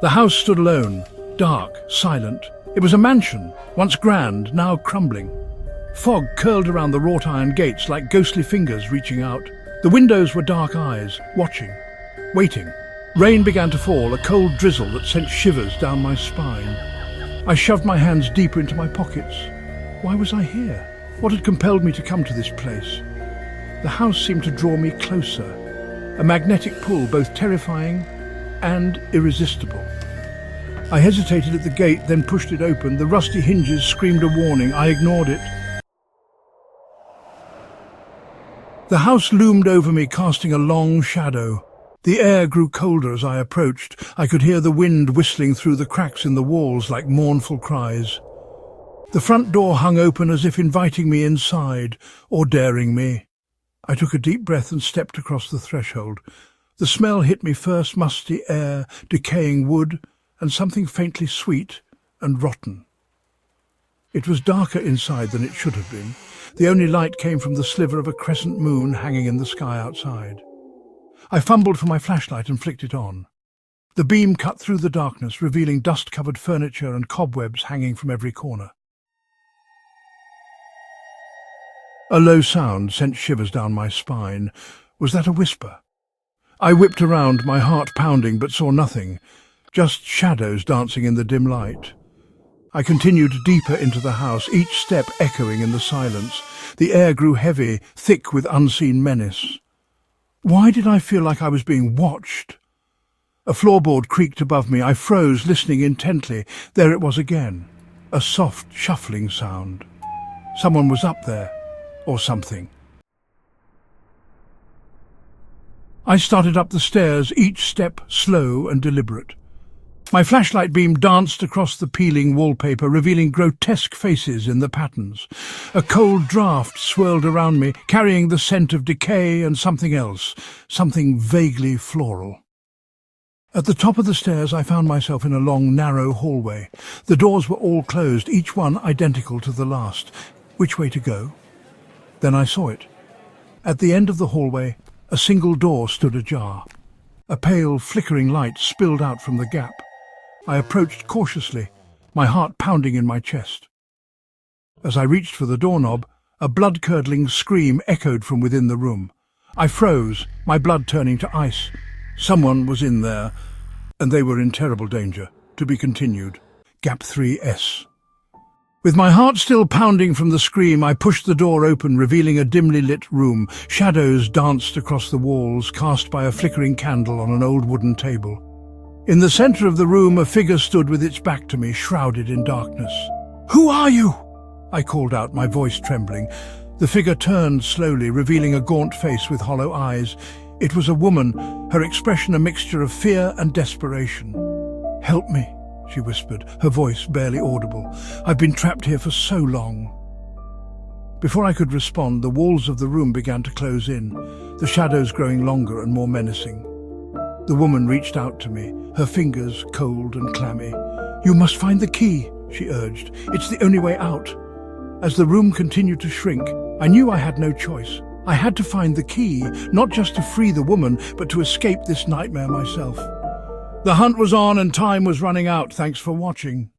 The house stood alone, dark, silent. It was a mansion, once grand, now crumbling. Fog curled around the wrought iron gates like ghostly fingers reaching out. The windows were dark eyes, watching, waiting. Rain began to fall, a cold drizzle that sent shivers down my spine. I shoved my hands deeper into my pockets. Why was I here? What had compelled me to come to this place? The house seemed to draw me closer, a magnetic pull both terrifying and irresistible. I hesitated at the gate, then pushed it open. The rusty hinges screamed a warning. I ignored it. The house loomed over me, casting a long shadow. The air grew colder as I approached. I could hear the wind whistling through the cracks in the walls like mournful cries. The front door hung open as if inviting me inside, or daring me. I took a deep breath and stepped across the threshold. The smell hit me first, musty air, decaying wood, and something faintly sweet and rotten. It was darker inside than it should have been. The only light came from the sliver of a crescent moon hanging in the sky outside. I fumbled for my flashlight and flicked it on. The beam cut through the darkness, revealing dust-covered furniture and cobwebs hanging from every corner. A low sound sent shivers down my spine. Was that a whisper? I whipped around, my heart pounding, but saw nothing, just shadows dancing in the dim light. I continued deeper into the house, each step echoing in the silence. The air grew heavy, thick with unseen menace. Why did I feel like I was being watched? A floorboard creaked above me. I froze, listening intently. There it was again, a soft, shuffling sound. Someone was up there, or something. I started up the stairs, each step slow and deliberate. My flashlight beam danced across the peeling wallpaper, revealing grotesque faces in the patterns. A cold draft swirled around me, carrying the scent of decay and something else, something vaguely floral. At the top of the stairs, I found myself in a long, narrow hallway. The doors were all closed, each one identical to the last. Which way to go? Then I saw it. At the end of the hallway, a single door stood ajar. A pale, flickering light spilled out from the gap. I approached cautiously, my heart pounding in my chest. As I reached for the doorknob, a blood-curdling scream echoed from within the room. I froze, my blood turning to ice. Someone was in there, and they were in terrible danger. To be continued. Gap 3S. With my heart still pounding from the scream, I pushed the door open, revealing a dimly lit room. Shadows danced across the walls, cast by a flickering candle on an old wooden table. In the center of the room, a figure stood with its back to me, shrouded in darkness. "Who are you?" I called out, my voice trembling. The figure turned slowly, revealing a gaunt face with hollow eyes. It was a woman, her expression a mixture of fear and desperation. "Help me," she whispered, her voice barely audible. "I've been trapped here for so long." Before I could respond, the walls of the room began to close in, the shadows growing longer and more menacing. The woman reached out to me, her fingers cold and clammy. "You must find the key," she urged. "It's the only way out." As the room continued to shrink, I knew I had no choice. I had to find the key, not just to free the woman, but to escape this nightmare myself. The hunt was on and time was running out. Thanks for watching.